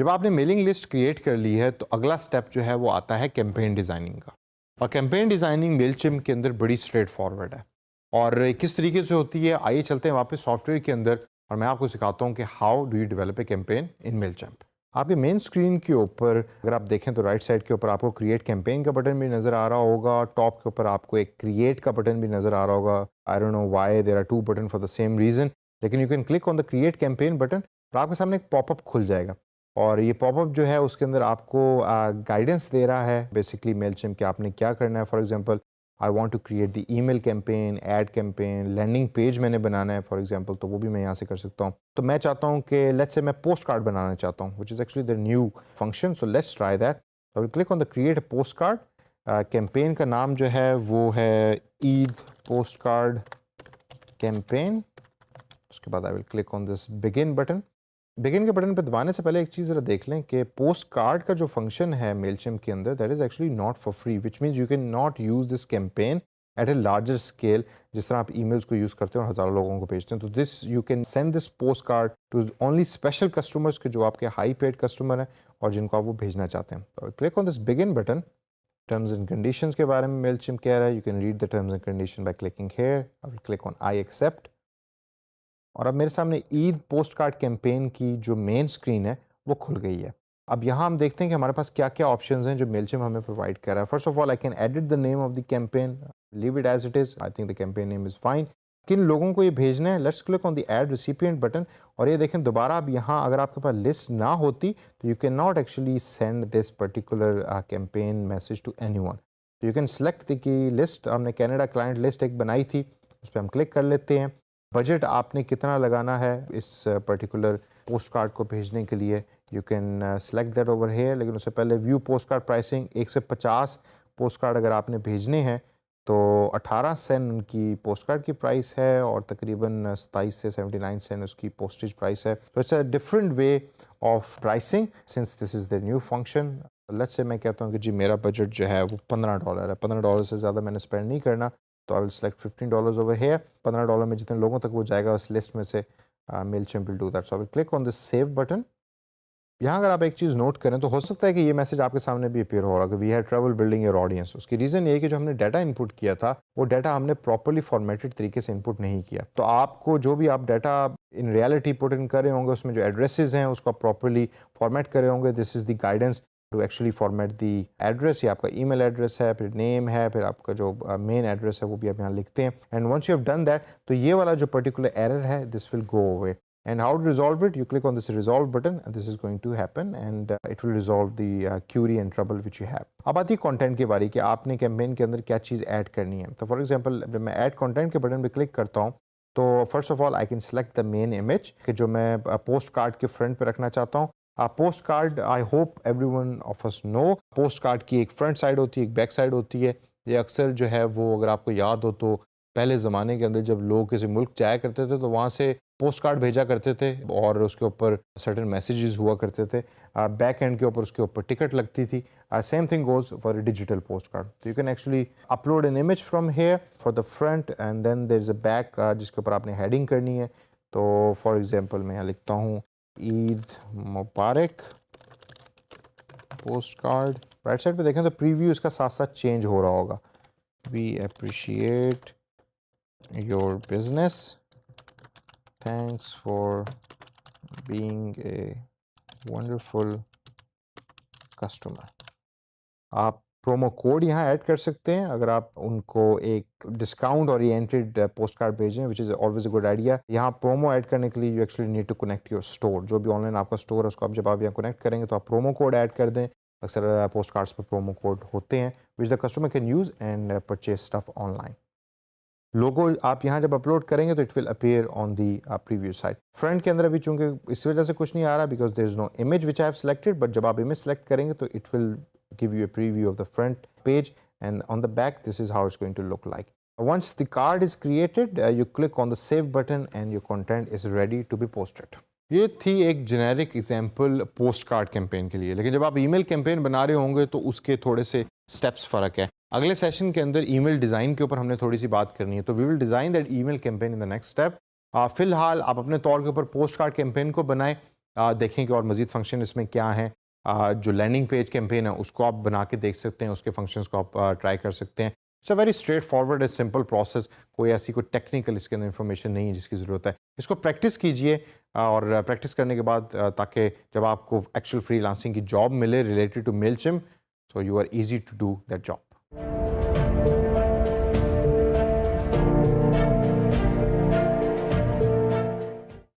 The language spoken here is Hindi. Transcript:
जब आपने मेलिंग लिस्ट क्रिएट कर ली है तो अगला स्टेप जो है वो आता है कैंपेन डिज़ाइनिंग का। और कैंपेन डिज़ाइनिंग मेलचिम्प के अंदर बड़ी स्ट्रेट फॉरवर्ड है। और किस तरीके से होती है, आइए चलते हैं वापस सॉफ्टवेयर के अंदर और मैं आपको सिखाता हूँ कि how do you develop a campaign in Mailchimp. आपके मेन स्क्रीन के ऊपर अगर आप देखें तो राइट साइड के ऊपर आपको क्रिएट कैंपेन का बटन भी नज़र आ रहा होगा, टॉप के ऊपर आपको एक क्रिएट का बटन भी नज़र आ रहा होगा। I don't know why there are two button for the same reason, लेकिन you can click on the create campaign button और आपके सामने एक पॉपअप खुल जाएगा। और ये पॉपअप जो है उसके अंदर आपको गाइडेंस दे रहा है बेसिकली मेलचिम्प कि आपने क्या करना है। For example I want to create the email campaign, ad campaign, landing page मैंने बनाना है फॉर एग्जांपल, तो वो भी मैं यहाँ से कर सकता हूँ। तो मैं चाहता हूँ कि लेट्स से मैं पोस्ट कार्ड बनाना चाहता हूँ which is actually the new function, so let's try that. I will click on the create a post card. Campaign का नाम जो है वो है ईद पोस्ट कार्ड कैंपेन। उसके बाद आई will click on this begin button. Begin के बटन पे दबाने से पहले एक चीज़ ज़रा देख लें कि पोस्ट कार्ड का जो फंक्शन है मेलचिम्प के अंदर that is actually not for free, which means you can not use this campaign at a larger scale. जिस तरह आप ईमेल्स को यूज़ करते हैं और हज़ारों लोगों को भेजते हैं, तो this you can send this post card to only special customers के जो आपके हाई पेड कस्टमर हैं और जिनको आप वो भेजना चाहते हैं। तो click on this begin button. Terms and conditions के बारे में मेलचिम्प कह रहा है, you can read the terms and condition by clicking here. I will click on I accept. और अब मेरे सामने ईद पोस्ट कार्ड कैंपेन की जो मेन स्क्रीन है वो खुल गई है। अब यहाँ हम देखते हैं कि हमारे पास क्या क्या ऑप्शंस हैं जो मेलचिम्प हमें प्रोवाइड कर रहा है। First of all I can edit the name of the campaign, leave it as it is, I think the campaign name is fine. किन लोगों को ये भेजना है, let's click on the add recipient button. और ये देखें दोबारा अब यहाँ अगर आपके पास लिस्ट ना होती तो you can not actually send this particular campaign message to anyone. तो यू कैन सेलेक्ट द की लिस्ट। हमने कैनेडा क्लाइंट लिस्ट एक बनाई थी, उस पर हम क्लिक कर लेते हैं। बजट आपने कितना लगाना है इस पर्टिकुलर पोस्ट कार्ड को भेजने के लिए, you can select that over here. लेकिन उससे पहले व्यू पोस्ट कार्ड प्राइसिंग, 1 से 50 पोस्ट कार्ड अगर आपने भेजने हैं तो 18 सेंट उनकी पोस्ट कार्ड की प्राइस है और तकरीबन 27 से 79 सेंट उसकी पोस्टेज प्राइस है। तो it's a different way of pricing since this is the new function. Let's say मैं कहता हूँ कि जी मेरा बजट जो है वो $15 है, $15 से ज़्यादा मैंने स्पेंड नहीं करना, तो I will select $15 over here. $15 में जितने लोगों तक वो जाएगा उस लिस्ट में से Mailchimp will do that. So I will click on this save button. यहाँ अगर आप एक चीज़ नोट करें तो हो सकता है कि ये मैसेज आपके सामने भी अपीयर हो रहा है कि we have trouble building your audience. उसकी रीज़न ये है कि जो हमने डाटा इनपुट किया था वो डाटा हमने प्रॉपर्ली फॉर्मेटेड तरीके से इनपुट नहीं किया। तो आपको जो भी आप data in reality put in कर रहे होंगे उसमें जो एड्रेसेस हैं उसको आप प्रॉपर्ली फॉर्मेट कर रहे होंगे। This is the guidance to actually format the address. ये आपका ईमेल एड्रेस है, फिर नेम है, फिर आपका जो मेन एड्रेस है वो भी आप यहाँ लिखते हैं। And once you have done that तो ये वाला जो पर्टिकुलर एरर है this will go away. And how to resolve it? You click on this resolve button and this is going to happen and it will resolve the query and trouble which you have. अब आती है कंटेंट की बारी कि आपने कैंपेन के अंदर क्या चीज़ ऐड करनी है। तो फॉर एग्जांपल जब मैं ऐड कंटेंट के बटन पे क्लिक करता हूँ तो first of all I can select the main image कि जो मैं पोस्ट कार्ड के फ्रंट पे रखना चाहता हूँ। Post card I hope everyone of us know, post card की एक फ्रंट साइड होती है, एक बैक साइड होती है। ये अक्सर जो है वो अगर आपको याद हो तो पहले ज़माने के अंदर जब लोग किसी मुल्क जाया करते थे तो वहाँ से पोस्ट कार्ड भेजा करते थे और उसके ऊपर सर्टेन मैसेजेस हुआ करते थे। बैक एंड के ऊपर उसके ऊपर टिकट लगती थी। Same thing goes for a digital post card. तो you can actually upload an image from here for the front and then there is a back जिसके ऊपर आपने हेडिंग करनी है। तो फॉर एग्जांपल मैं यहाँ लिखता हूँ ईद मुबारक पोस्ट कार्ड। राइट साइड पे देखें तो प्रीव्यू इसका साथ साथ चेंज हो रहा होगा। We appreciate your business, thanks for being a wonderful customer। आप प्रोमो कोड यहाँ ऐड कर सकते हैं अगर आप उनको एक डिस्काउंट ओरिएंटेड पोस्ट कार्ड भेजें, which is always a good idea. यहाँ प्रोमो ऐड करने के लिए you actually need to connect your store. जो भी ऑनलाइन आपका स्टोर है उसको आप जब आप यहाँ कनेक्ट करेंगे तो आप प्रोमो कोड ऐड कर दें। अक्सर पोस्ट कार्ड्स पर प्रोमो कोड होते हैं which the customer can use and purchase stuff online. Logo आप यहाँ जब अपलोड करेंगे तो it will appear on the preview side. Front के अंदर अभी चूंकि इस वजह से कुछ नहीं आ रहा because there is no image which I have selected, but जब आप इमेज सेलेक्ट करेंगे तो it will give you a preview of the front page and on the back this is how it's going to look like. Once the card is created, you click on the save button and your content is ready to be posted. ये थी एक generic example post card campaign के लिए, लेकिन जब आप ईमेल कैंपेन बना रहे होंगे तो उसके थोड़े से स्टेप्स फ़र्क है। अगले सेशन के अंदर ईमेल डिज़ाइन के ऊपर हमने थोड़ी सी बात करनी है, तो we will design that email campaign in the next step. फ़िलहाल आप अपने तौर के ऊपर पोस्ट कार्ड कैंपेन को बनाएं देखें कि और मज़ीद फंक्शन इसमें क्या हैं। जो लैंडिंग पेज कैंपेन है उसको आप बना के देख सकते हैं, उसके फंक्शंस को आप ट्राई कर सकते हैं। It's a very straight forward and simple process, कोई ऐसी कोई टेक्निकल इसके अंदर इन्फॉर्मेशन नहीं है जिसकी ज़रूरत है। इसको प्रैक्टिस कीजिए और प्रैक्टिस करने के बाद ताकि जब आपको एक्चुअल फ्रीलांसिंग की जॉब मिले related to Mailchimp, so you are easy to do that job.